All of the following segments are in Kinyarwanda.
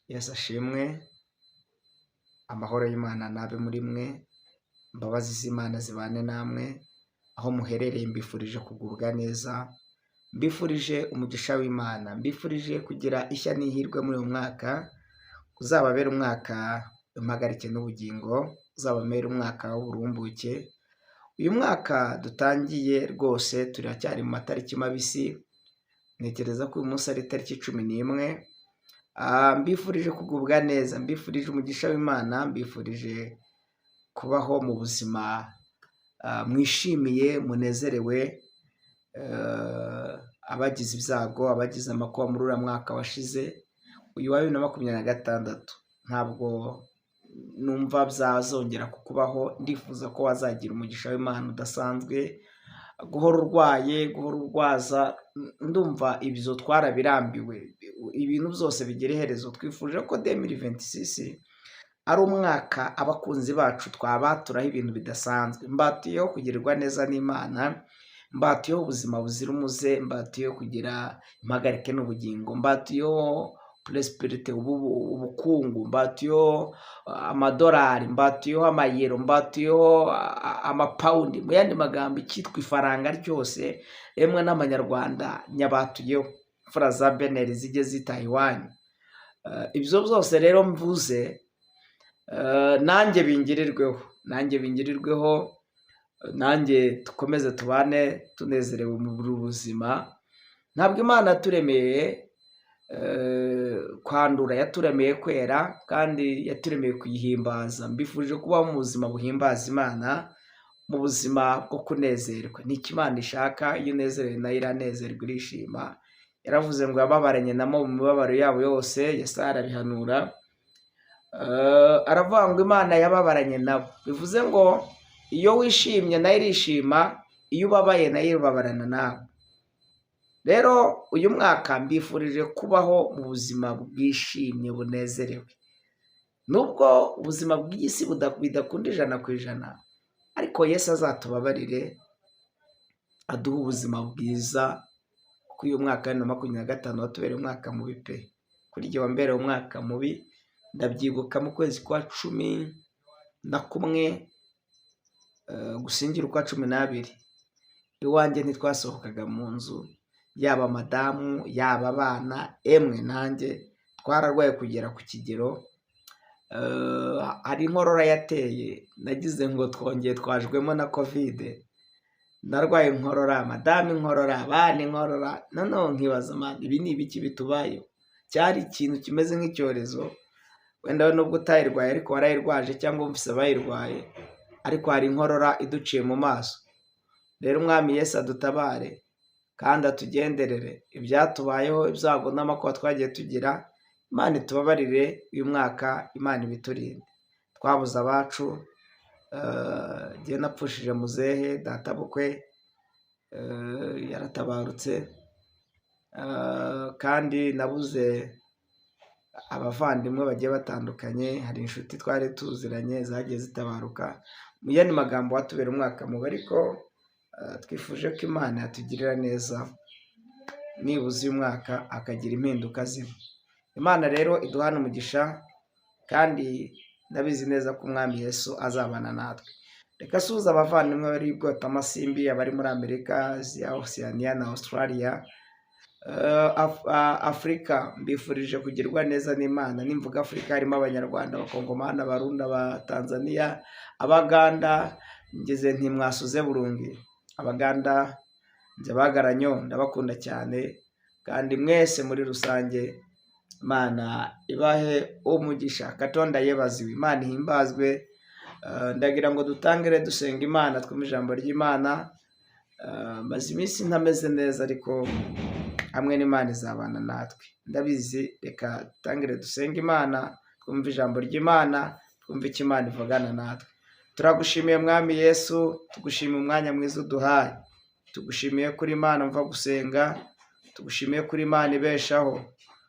Yesu ashimwe, amahoro y'Imana nabe muri mwe, imbabazi z'Imana zibane namwe, aho muherereye mbifurije kugubwa neza, mbifurije umugisha w'Imana, mbifurije kugira ishya n'ihirwe muri uyu mwaka, uzababera umwaka w'impagarike n'ubugingo, uzababera umwaka w'uburumbuke. Uyu mwaka dutangiye rwose turacyari mu matariki mabisi, ntekereza ko uyu munsi ari tariki 11. Mbifurije kugubwa neza, mbifurije umugisha w'Imana, mbifurije kubaho mu buzima mwishimiye, munezerewe. Abagize ibyago, abagize amakuba muri uriya mwaka washize, uyu wa 2026 ntabwo numva byazongera kukubaho. Ndifuza ko wazagira umugisha w'Imana udasanzwe, guhora urwaye, guhora urwaza, ndumva ibyo twarabirambiwe, ibintu byose bigira iherezo. Twifuje ko 2026 ari umwaka abakunzi bacu twabaturaho ibintu bidasanzwe. Mbatiyeho kugirirwa neza n'Imana, mbatiyeho ubuzima buzira umuze, mbatiyeho kugira impagarike n'ubugingo, mbatiyeho prosperity, ubukungu, mbatiyeho amadolari, mbatiyeho amayero, mbatiyeho amapawundi, mu yandi magambo icyitwa ifaranga ryose emwe n'amanyarwanda nyabatuyeho, imfura za beneri zijye zitaha iwanyu. Ibyo byose rero mvuze nanjye bingirirweho, nanjye dukomeze tubane tunezerewe mu buzima. Ntabwo Imana yaturemeye kwandura, yaturemeye kwera, kandi yaturemeye kuyihimbaza. Mbifuje kubaho mu buzima buhimbaza Imana, mu buzima bwo kunezerwa. Ni iki Imana ishaka, iyo unezerewe nayo iranezerwa, irishima. Yaravuze ngo yababaranye namo mu mibabaro yabo yose. Yesaya arabihanura, aravuga ngo Imana yababaranye nabo. Bivuze ngo iyo wishimye nayo irishima, iyo ubabaye nayo ibabarana nawe. Rero uyu mwaka mbifurije kubaho mu buzima bwishimye, bunezerewe. Nubwo ubuzima bw'isi bidakunda 100%, ariko Yesu azatubabarire aduha ubuzima bwiza, kuko uyu mwaka wa 2025 watubereye umwaka mubi pe. Kuri jye wambereye umwaka mubi. Ndabyibuka mu kwezi kwa 11 gusingira ukwa 12, iwanjye ntitwasohokaga mu nzu, yaba madamu yaba abana, emwe nanjye twararwaye kugera ku kigero. Hari inkorora yateye, nagize ngo twajwemo na covid. Narwaye inkorora, madamu inkorora, abana inkorora. Noneho nkibaza, ibi ni ibiki bitubayeho? Cyari ikintu kimeze nk'icyorezo. Wenda nubwo utayirwaye ariko warayirwaje, cyangwa umvise abayirwaye, ariko hari inkorora iduciye mu maso. Rero Umwami Yesu adutabare kandi atugenderere. Ibyatubayeho, ibyago n'amakuba twagiye tugira, Imana itubabarire. Uyu mwaka Imana ibiturinde. Twabuze abacu, jye napfushije muzehe data bukwe, yaratabarutse, kandi nabuze abavandimwe bagiye batandukanye. Hari inshuti twari tuziranye zagiye zitabaruka. Mu yandi magambo watubera umwaka mubi, ariko twifuje ko Imana yatugirira neza, nibuze uyu mwaka akagira impinduka ziba. Imana rero iduhana umugisha, kandi ndabizi neza ko Umwami Yesu azabana natwe. Reka suhuza abavandimwe bari bwota amasimbi, abari muri Amerika, Asia, Oceania na Australia, Afurika. Mbifurije kugirwa neza n'Imana. Nimvuga Afurika harimo Abanyarwanda, Abakongomani, Abarundi, Abatanzania, Abaganda. Ngeze ntimwasuze burungi. Abaganda nje bagaranyo, ndabakunda cyane, kandi mwese muri rusange Imana ibahe umugisha. Katonda yebaziwe, Imana ihimbazwe. Ndagira ngo dutangire dusenga Imana, twumve ijambo ry'Imana. Maze iminsi ntameze neza, ariko hamwe n'Imana izabana natwe, ndabizi. Reka dutangire dusenga Imana, twumve ijambo ry'Imana, twumve icyo Imana ivugana natwe. Turagushimiye Mwami Yesu, tugushimiye umwanya mwiza uduhaye. Tugushimiye kuri Imana mva gusenga, tugushimiye kuri Imana ibeshaho.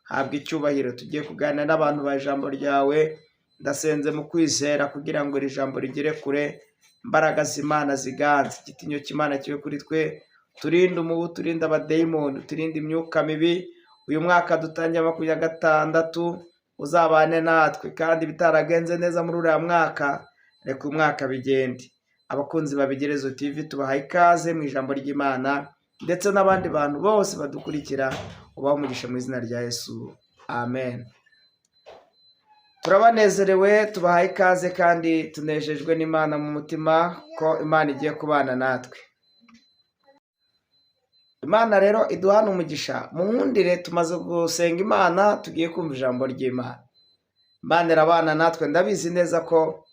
Habwa icyubahiro. Tugiye kuganira n'abantu ba ijambo ryawe. Ndasenze mu kwizera kugira ngo iri jambo rigere kure, imbaraga z'Imana ziganze, igitinyo cy'Imana kibe kuri twe. Turinde umubu, turinde abadayimoni, turinde imyuka mibi. Uyu mwaka dutangiye 2026, uzabane natwe, kandi bitaragenze neza muri uriya mwaka, reka umwaka bigende. Abakunzi ba Bigerezo TV tubahaye ikaze mu ijambo ry'Imana, ndetse n'abandi bantu bose badukurikira, ubahe umugisha mu izina rya Yesu, amen. Turabanezerewe, tubahaye ikaze kandi tunejejwe n'Imana mu mutima ko Imana igiye kubana natwe. Imana rero iduhana umugisha. Mu nkundire tumaze gusenga Imana, tugiye kumva ijambo ry'Imana. Imana irabana natwe, ndabizi neza ko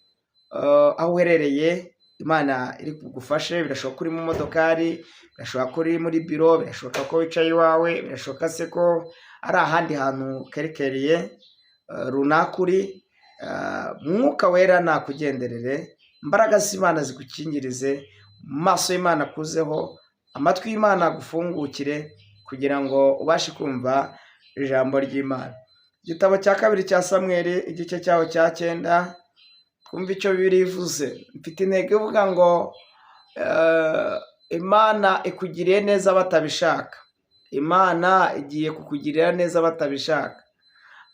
aho uherereye Imana iri kugufashe. Birashoboka uri mu modokari, birashoboka uri muri biro, birashoboka ko wicaye iwawe, birashoboka se ko ari ahandi hantu kerekereye runaka uri. Mwuka wera nakugenderere, imbaraga z'Imana zigukingirize, mu maso y'Imana akuzeho, amatwi y'Imana agufungukire, kugira ngo ubashe kumva ijambo ry'Imana. Igitabo cya kabiri cya Samweli, igice cyaho cya 9, twumva icyo Bibiliya ivuze. Mfite intego ivuga ngo Imana ikugiriye neza batabishaka. Imana igiye kukugirira neza batabishaka.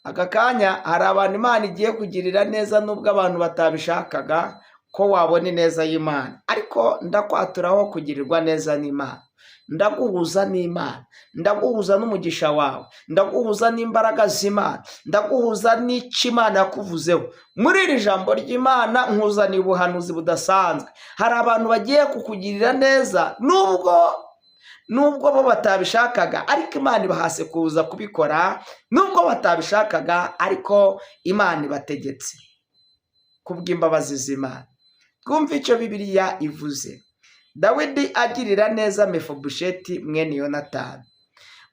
Aka kanya hari abantu Imana igiye kugirira neza nubwo abantu batabishakaga ko wabona ineza y'Imana, ariko ndakwaturaho kugirirwa neza n'Imana. Ndaguhuza n'Imana, ndaguhuza n'umugisha wawe, ndaguhuza n'imbaraga z'Imana, ndaguhuza n'icyo Imana yakuvuzeho. Muri iri jambo ry'Imana nkuzaniye ubuhanuzi budasanzwe. Hari abantu bagiye kukugirira neza nubwo bo batabishakaga, ariko Imana ibahase kuza kubikora. Nubwo batabishakaga, ariko Imana ibategetse kubw'imbabazi z'Imana. Twumva icyo Bibiliya ivuze. Dawidi agirira neza Mefibosheti mwene Yonatani.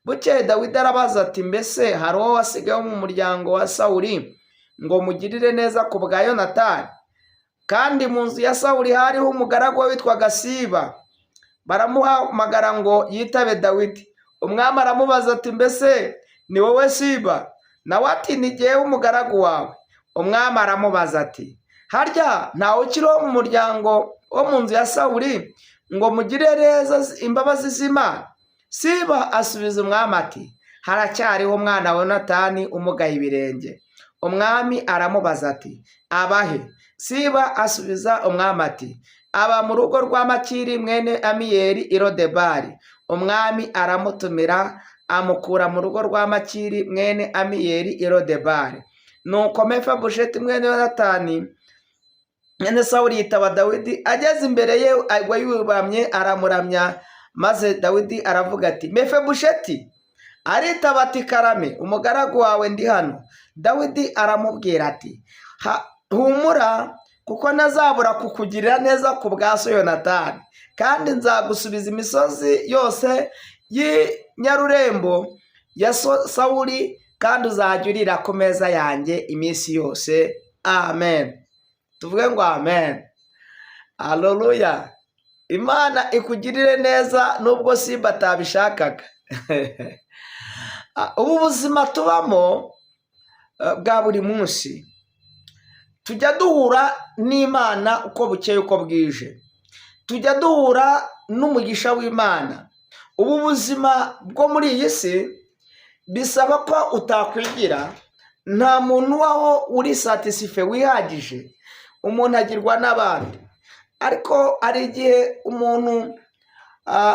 Bukeye Dawidi arabaza ati, mbese hari uwo wasigaye mu muryango wa Sawuli ngo mugirire neza ku bwa Yonatani? Kandi mu nzu ya Sawuli hariho umugaragu we witwaga Siba. Baramuhamagara ngo yitabe Dawidi. Umwami aramubaza ati, mbese ni wowe Siba? Nawe ati, ni jyewe umugaragu wawe. Umwami aramubaza ati, harya ntawe ukiriho mu muryango wo mu nzu ya Sawuli ngo mugire neza imbabazi z'Imana? Siba asubiza umwami ati, haracyariho umwana wa Yonatani umugaye ibirenge. Umwami aramubaza ati, abahe? Siba asubiza umwami ati, aba mu rugo rwa Makiri mwene Amiyeli i Lodebari. Umwami aramutumira, amukura mu rugo rwa Makiri mwene Amiyeli i Lodebari. Nuko Mefibosheti mwene Yonatani mwene Sawuli yitaba Dawidi. Ageze imbere ye agwa yubamye, aramuramya. Maze Dawidi aravuga ati, Mefibosheti. Aritaba ati, karame, umugaragu wawe ndi hano. Dawidi aramubwira ati, humura, kuko ntazabura kukugirira neza ku bwa so Yonatani, kandi nzagusubiza imisozi yose y'inyarurembo ya Sawuli, kandi uzajya urira ku meza yanjye iminsi yose. Amen. Tuvuge ngo amen. Haleluya. Imana ikugirire neza nubwo Siba atabishakaga. Ubu buzima tubamo bwa buri munsi, tujya duhura n'Imana uko bukeye uko bwije, tujya duhura n'umugisha w'Imana. Ubu buzima bwo muri iyi si bisaba ko utakwigira. Nta muntu waho uri satisfied wihagije. Umuntu agirwa n'abandi, ariko ari igihe umuntu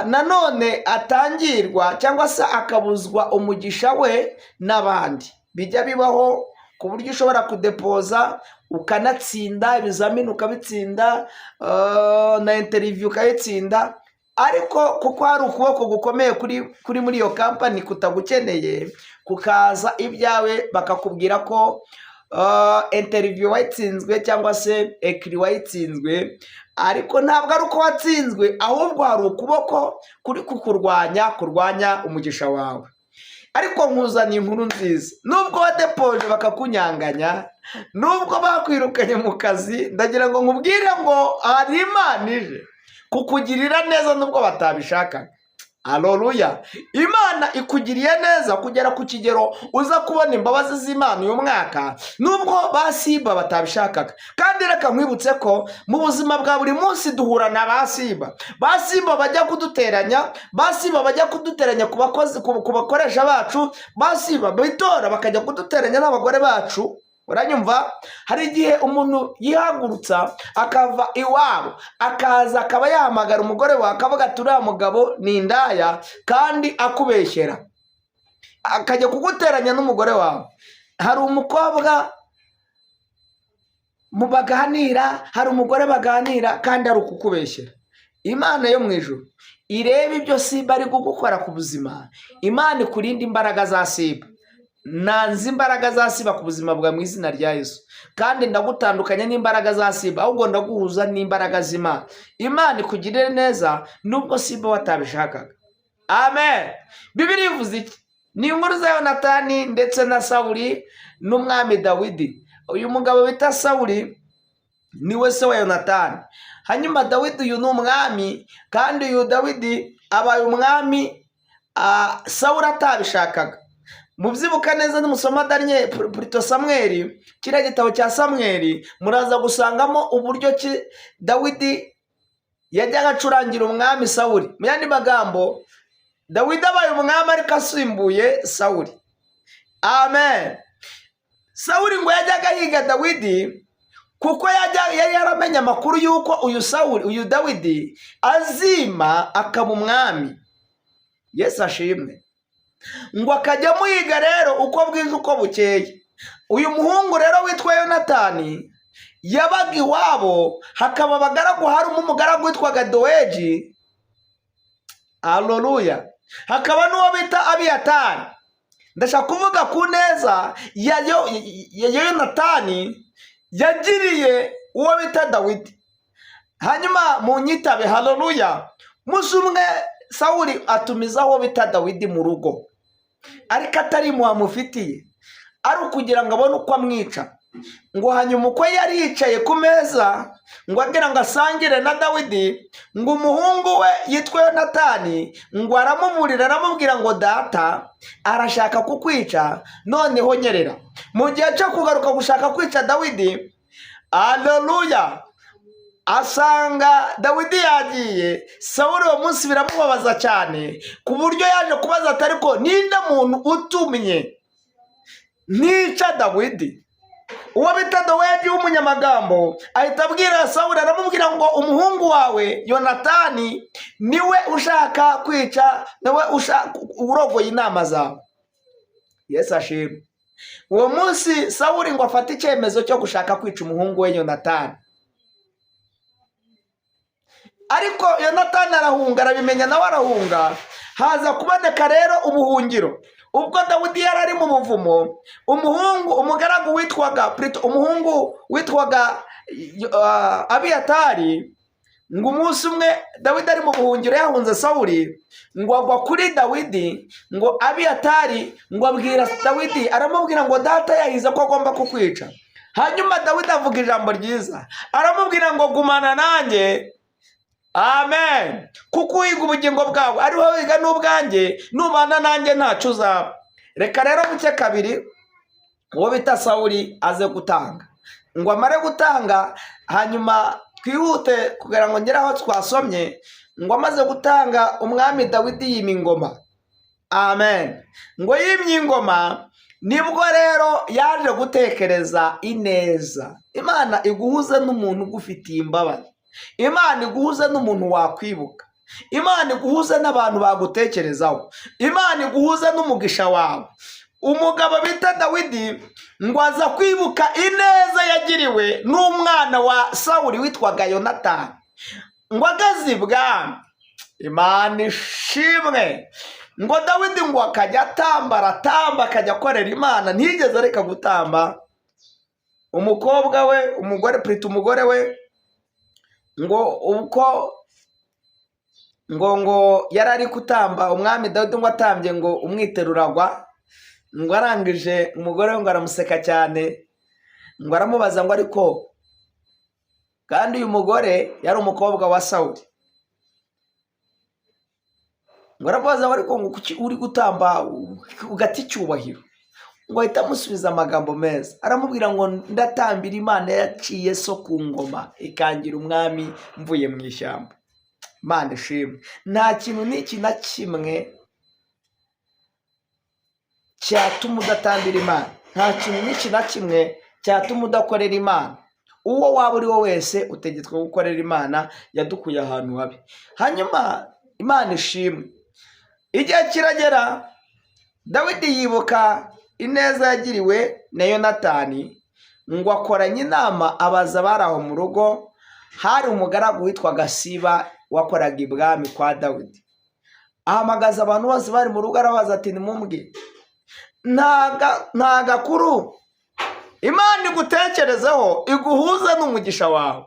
nanone atangirwa cyangwa se akabuzwa umugisha we n'abandi. Bijya bibaho ku buryo ushobora kudepoza ukanatsinda ibizamini, ukabitsinda na interview ukayitsinda, ariko kuko hari ukuboko gukomeye kuri muri iyo kampani kutagukeneye, kukaza ibyawe bakakubwira ko interview wayitsinzwe cyangwa se ekiri wayitsinzwe, ariko ntabwo ari uko watsinzwe, ahubwo hari ukuboko kuri kurwanya umugisha wawe. Ariko nkuzaniye inkuru nziza. Nubwo wadepoje bakakunyanganya, nubwo bakwirukanye mu kazi, ndagira ngo nkubwire ngo hari Imana ije kukugirira neza nubwo batabishakaga. Haleluya. Imana ikugiriye neza kugera ku kigero uza kubona imbabazi z'Imana uyu mwaka, nubwo ba Siba batabishakaga. Kandi reka nkwibutse ko mu buzima bwa buri munsi duhura na ba Siba. Ba Siba bajya kuduteranya, ba Siba bajya kuduteranya ku bakoresha bacu, ba Siba bitora bakajya kuduteranya n'abagore bacu. Uranyumva? Hari igihe umuntu yihagurutsa akava iwabo akaza akaba yahamagara umugore wawe akavuga ati uriya mugabo ni indaya, kandi akubeshyera akajya kuguteranya n'umugore wawe. Hari umukobwa mu baganira, hari umugore baganira kandi ari ukukubeshyera. Imana yo mu ijuru ireba ibyo Siba ari gukora ku buzima. Imana ikurinda imbaraga za Siba. Nanze imbaraga za Siba ku buzima bwa mu izina rya Yesu, kandi ndagutandukanya n'imbaraga za Siba, ahubwo ndaguhuza n'imbaraga z'Imana. Imana ikugirire neza nubwo Siba watabishakaga. Amen. Bibiliya ivuze iki? Ni inkuru za Yonatani ndetse na Sawuli n'umwami Dawidi. Uyu mugabo bita Sawuli niwe se wa Yonatani. Hanyuma Dawidi uyu ni umwami, kandi uyu Dawidi abaye umwami Sawuli atabishakaga. Mubyibuka neza nimusoma Samweli, kiriya gitabo cya Samweli, muraza gusangamo uburyo ki Dawidi yajyaga acurangira umwami Sawuli. Mu yandi magambo, Dawidi abaye umwami ariko asimbuye Sawuli. Amen. Sawuli ngo yajyaga yiga Dawidi kuko yari yaramenye amakuru y'uko uyu Dawidi azima akaba umwami. Yesu ashimwe. Ngo akajya muyiga rero uko bwije uko bukeye. Uyu muhungu rero witwa Yonatani yabaga iwabo, hakaba abagaragu, harimo umugaragu witwaga Doegi. Haleluya. Hakaba n'uwo bita Abiyatari. Ndashaka kuvuga ku neza ya Yonatani yagiriye uwo bita Dawidi. Hanyuma mu nyitabe. Haleluya. Musi umwe Sawuli atumiza uwo bita Dawidi mu rugo, ariko atari muhamufitiye, ari ukugira ngo abone uko amwica. Ngo hanyuma uko yari yicaye ku meza ngo agira ngo asangire na Dawidi, ngo umuhungu we yitwa Yonatani ngo aramumurira, aramubwira ngo data arashaka kukwica, noneho nyerera. Mu gihe cyo kugaruka gushaka kwica Dawidi, haleluya, asanga Dawidi yagiye. Sawuli uwo munsi biramubabaza cyane, ku buryo yaje kubaza ati ariko ninde muntu utumye nica Dawidi? Uwo bita Doegi w'umunyamagambo ahita abwira Sawuli, aramubwira ngo umuhungu wawe Yonatani niwe ushaka kwica, niwe urogoye inama zawe. Yesu ashimwe. Uwo munsi Sawuli ngo afate icyemezo cyo gushaka kwica umuhungu we Yonatani. Ariko Yonatani arahunga, arabimenya nawe arahunga. Haza kuboneka rero ubuhungiro. Ubwo Dawidi yari ari mu buvumo, umugaragu witwaga Abiyatari, ngo umunsi umwe Dawidi ari mu buhungiro yahunze Sawuli, ngo agwa kuri Dawidi, ngo Abiyatari ngo abwira Dawidi, aramubwira ngo data yahize ko agomba kukwica. Hanyuma Dawidi avuga ijambo ryiza, aramubwira ngo gumana nanjye. Amen. Kuko uhiga ubugingo bwawe ariho wiga n'ubwanjye, nubana nanjye ntacyo uzaba. Reka rero buke kabiri uwo bita Sawuli aze gutanga. Ngo amare gutanga, hanyuma twihute kugira ngo ngere aho twasomye. Ngo amaze gutanga, umwami Dawidi yima ingoma. Amen. Ngo yimye ingoma, nibwo rero yaje gutekereza ineza. Imana iguhuze n'umuntu ugufitiye imbabazi. Imana iguhuze n'umuntu wakwibuka. Imana iguhuze n'abantu bagutekerezaho. Imana iguhuze n'umugisha wawe. Umugabo bita Dawidi ngo aza kwibuka ineza yagiriwe n'umwana wa Sawuli witwaga Yonatani. Ngo ageze ibwami, Imana ishimwe, ngo Dawidi ngo akajya atamba akajya akorera Imana, ntiyigeze areka gutamba. Umukobwa we, umugore we, ngo uko ngo yarari kutamba, umwami Dawidi ngo atambye, ngo umwiteruragwa. Ngo arangije umugore we ngo aramuseka cyane, ngo aramubaza ngo ariko kandi uyu mugore yari umukobwa wa Sawuli. ngo arabaza ariko ngo kuki uri gutamba ugati cyubahiro, ngo ahita amusubiza amagambo meza, aramubwira ngo ndatambira Imana yaciye so ku ngoma ikangira umwami mvuye mu ishyamba. Imana ishimwe. Nta kintu n'iki na kimwe cyatuma udatambira Imana, nta kintu n'iki na kimwe cyatuma udakorera Imana. Uwo waba uri wo wese utegetswe gukorera Imana, yadukuye ahantu habi. Hanyuma Imana ishimwe, igihe kiragera Dawidi yibuka ineza yagiriwe na Yonatani, ngo akoranye inama abaza abari aho mu rugo. Hari umugaragu witwaga Siba wakoraga ibwami kwa Dawidi. Ahamagaza abantu bose bari mu rugo arabaza ati nimumbwire, nta gakuru Imana igutekerezeho iguhuze n'umugisha wawe.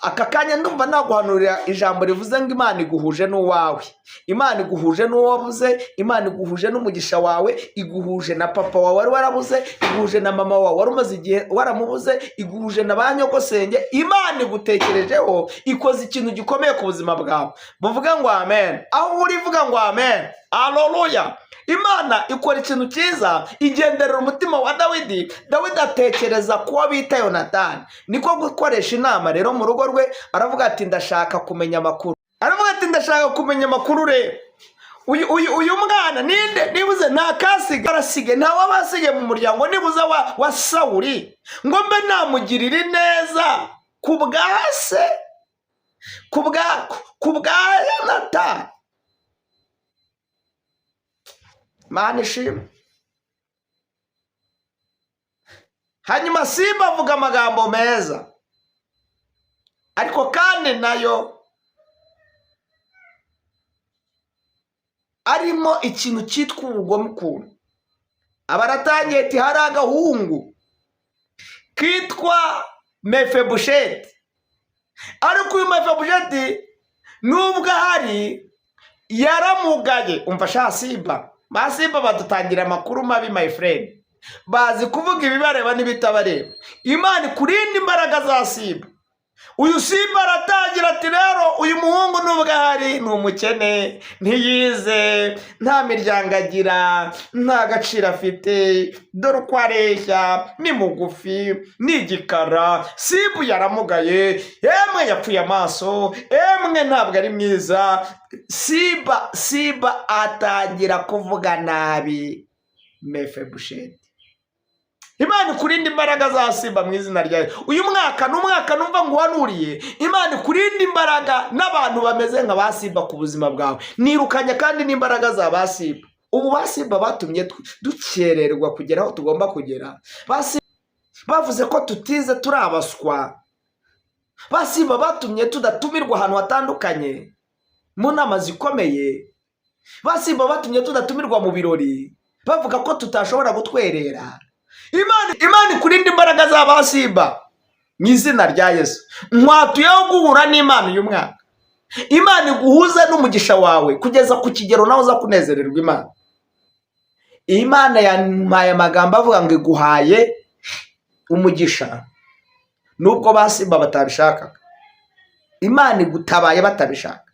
Aka kanya ndumva naguhanurira ijambo rivuze ngo Imana iguhuje n'uwawe, Imana iguhuje n'uwo wabuze, Imana iguhuje n'umugisha wawe, iguhuje na papa wawe wari warabuze, iguhuje na mama wawe wari umaze igihe waramubuze, iguhuje na ba nyogosenge. Imana igutekerejeho, ikoze ikintu gikomeye ku buzima bwawe. Muvuge ngo amen. Aho uri vuga ngo amen. Haleluya. Imana ikora ikintu cyiza, igenderera umutima wa Dawidi. Dawidi atekereza kuwa bita Yonatani, niko gukoresha inama rero mu rugo rwe. Aravuga ati ndashaka kumenya amakuru, rero uyu mwana ninde, nibuze nta kasige arasige, nta wabasige mu muryango nibuze wa Sawuli, ngo mbe namugirira neza ku bwa se, ku bwa Yonatani. Imana ishimwe. Hanyuma Siba avuga amagambo meza, ariko kandi nayo arimo ikintu cyitwa ubugome ukuntu. Abaratangiye ati hari agahungu kitwa Mefibosheti, ariko uyu Mefibosheti nubwo ahari yaramugaye. Umva sha Siba, Siba badutangira amakuru mabi my friend, bazi kuvuga ibibareba n'ibitabareba. Imana kurinda imbaraga za Siba. Uyu Siba aratangira ati rero uyu muhungu nubwo ahari ni umukene, ntiyize, nta miryango agira, nta gaciro afite, dore uko areshya, ni mugufi, ni igikara. Siba yaramugaye, emwe yapfuye amaso, emwe ntabwo ari mwiza. Siba atangira kuvuga nabi Mefibosheti. Imana kurinda imbaraga za Siba mu izina ryayo. Uyu mwaka n'umwaka numva ngo wanuriye, Imana kurinda imbaraga n'abantu bameze nka ba Siba ku buzima bwawe. Nirukanye kandi n'imbaraga za ba Siba. Ubu ba Siba batumye dukererwa kugera aho tugomba kugera. Bavuze ko tutize turi abaswa. Ba Siba batumye tudatumirwa ahantu hatandukanye mu nama zikomeye. Ba Siba batumye tudatumirwa mu birori, bavuga ko tutashobora gutwerera. Imana kurinda imbaraga za ba Siba mu izina rya Yesu. Nkwatuyeho guhura n'Imana uyu mwaka. Imana iguhuze n'umugisha wawe kugeza ku kigero nawe uza kunezererwa Imana. Imana yampaye amagambo avuga ngo iguhaye umugisha nubwo ba Siba batabishakaga. Imana igutabaye batabishaka.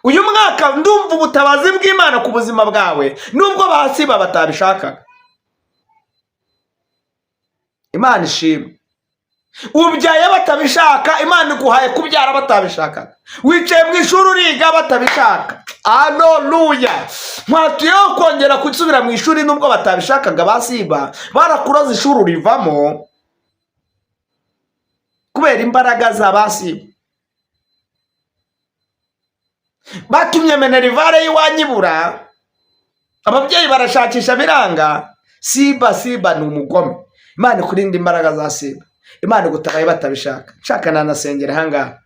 Uyu mwaka ndumva ubutabazi bw'Imana ku buzima bwawe nubwo ba Siba batabishakaga. Imana ishimwe. Ubyaye batabishaka, Imana iguhaye kubyara batabishaka. Wicaye mu ishuri uriga batabishaka. Haleluya. Nkwatuyeho kongera gusubira mu ishuri nubwo batabishakaga. Ba Siba barakuroza ishuri urivamo kubera imbaraga za ba Siba. Batumye Minerivare y'iwanyibura, ababyeyi barashakisha biranga. Siba ni umugome. Imana kurinda imbaraga za Siba. Imana gutabaye batabishaka. Shaka nanasengera hanga.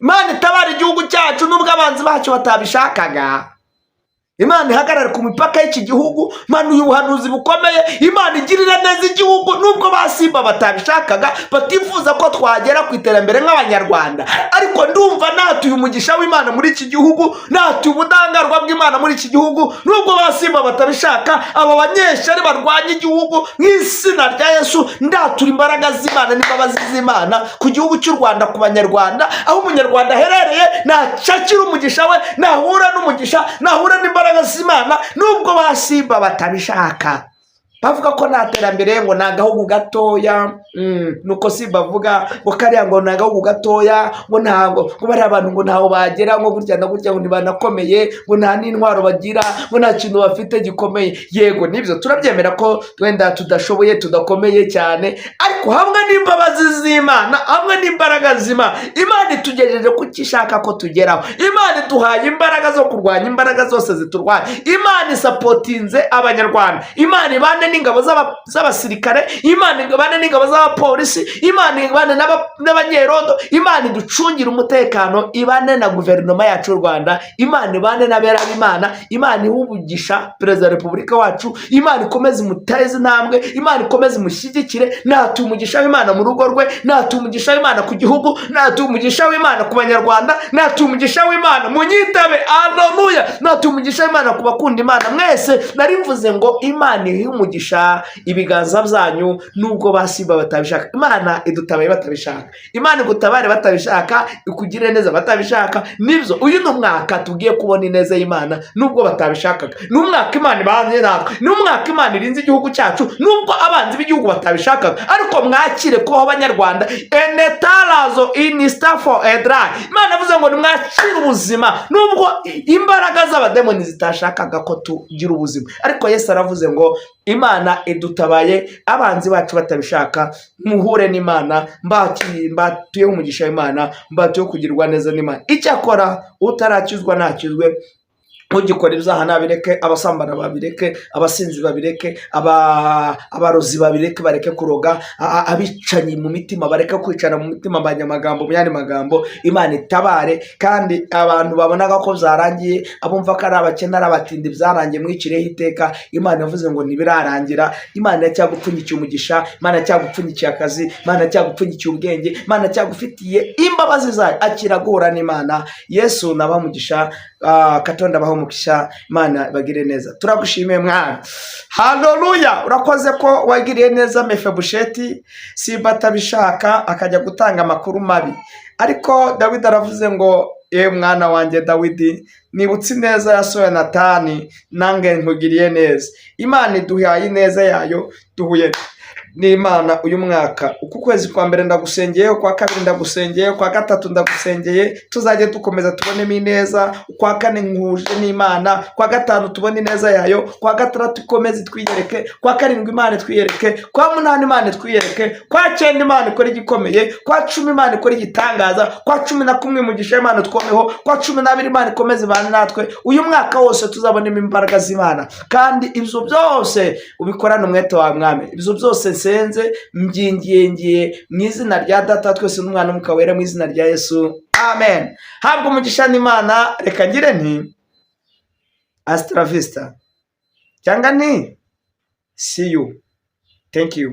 Imana itabara igihugu cyacu nubwo abanzi bacu batabishakaga. Imana ihagarara ku mipaka y'iki gihugu, Imana ubuhanuzi bukomeye. Imana igirira neza igihugu nubwo ba Simba batabishakaga, batifuza ko twagera ku iterambere nk'abanyarwanda, ariko ndumva natuye umugisha w'Imana muri iki gihugu, natuye ubudahangarwa bw'Imana muri iki gihugu, nubwo ba Simba batabishaka. Aba banyeshyari barwanya igihugu nk'izina rya Yesu, ndatura imbaraga z'Imana n'imbabazi z'Imana ku gihugu cy'u Rwanda, ku banyarwanda, aho umunyarwanda aherereye nacakira umugisha we, nahura n'umugisha, nahura n'imbaraga z'Imana. Nubwo ba Simba batabishaka, bavuga ko nta terambere, ngo ni agahugu gatoya. Nuko Simba bavuga ngo kariya ngo ni agahugu gatoya, ngo ntabwo, ngo bari abantu ngo ntaho bagera, ngo gutya na gutya, ngo ntibanakomeye, ngo nta n'intwaro bagira, ngo nta kintu bafite gikomeye. Yego nibyo turabyemera ko wenda tudashoboye, tudakomeye cyane, ariko hamwe n'imbabazi z'Imana, hamwe n'imbaraga z'Imana, Imana itugejeje ku cyo ishaka ko tugeraho. Imana iduhaye imbaraga zo kurwanya imbaraga zose ziturwanya. Imana isapotinze abanyarwanda. Imana ibane n'ingabo z'abasirikare, Imana ibane n'ingabo z'abapolisi, Imana ibane n'abanyerondo, Imana iducungira umutekano, ibane na guverinoma yacu y'u Rwanda, Imana ibane n'abera b'Imana, Imana ihubugisha perezida wa repubulika wacu, Imana ikomeze imuteze intambwe, Imana ikomeze imushyigikire. Natuye umugisha w'Imana mu rugo rwe, natuye umugisha w'Imana ku gihugu, natuye umugisha w'Imana ku banyarwanda, natuye umugisha w'Imana mu nyitabe. Haleluya! Natuye umugisha w'Imana ku bakunda Imana mwese. Nari mvuze ngo Imana ihe umugisha ibiganza byanyu, nubwo ba Simba batabishaka. Imana idutabaye batabishaka, Imana igutabare batabishaka, ikugire neza batabishaka. Nibyo uyu ni umwaka tugiye kubona ineza y'Imana, nubwo batabishakaga. Ni umwaka Imana ibanye natwe, ni umwaka Imana irinze igihugu cyacu, nubwo abanzi b'igihugu batabishakaga. Ariko mwakire kubaho abanyarwanda, enetarazo inistafo edra. Imana avuze ngo nimwakire ubuzima, nubwo imbaraga z'abademoni zitashakaga ko tugira ubuzima. Ariko Yesu aravuze ngo Imana idutabaye abanzi bacu batabishaka. Muhure n'Imana, mbatuye umugisha w'Imana, mbatuye kugirwa neza n'Imana. Icyakora utarakizwa ntakizwe, ugikora ibyaha nabireke, abasambana babireke, abasinzi babireke, abarozi babireke, bareke kuroga, abicanyi mu mitima bareke kwicana mu mitima, abanyamagambo mu yandi magambo. Imana itabare, kandi abantu babonaga ko byarangiye, abumva ko ari abakene ari abatindi byarangiye, mwicireho iteka. Imana yavuze ngo ntibirarangira. Imana yacyagupfunyikiye umugisha, Imana yacyagupfunyikiye akazi, Imana yacyagupfunyikiye ubwenge, Imana yacyagufitiye imbabazi zayo. Akira guhura n'Imana. Yesu nabamugisha, Katonda baho mukisha, Imana bagire neza. Turagushimiye mwana. Haleluya! Urakoze ko wagiriye neza Mefibosheti. Simba atabishaka akajya gutanga amakuru mabi, ariko Dawidi aravuze ngo mwana wanjye Dawidi, nibutse neza yasohoye Yonatani, nange nkugiriye neza. Imana iduhaye ineza yayo, duhuye n'Imana uyu mwaka. Uku kwezi kwa mbere ndagusengeye, kwa kabiri ndagusengeye, kwa gatatu ndagusengeye, tuzajye dukomeza tubonemo ineza. Kwa kane nkuje n'Imana, kwa gatanu tubone ineza yayo, kwa gatandatu ikomeze twiyereke, kwa karindwi Imana twiyereke, kwa munani Imana twiyereke, kwa cyenda Imana ikora igikomeye, kwa cumi Imana ikora igitangaza, kwa cumi na kumwe umugisha Imana twomeho, kwa cumi n'abiri Imana ikomeze ibane natwe. Uyu mwaka wose tuzabonemo imbaraga z'Imana, kandi ibyo byose ubikorane umwete wawe mwami. Ibyo byose senze mbyingiye mu izina rya Data twese n'Umwana n'Umwuka Wera, mu izina rya Yesu, amen. Habwa umugisha n'Imana. Reka ngire nti hasta la vista, cyangwa nti see you. Thank you.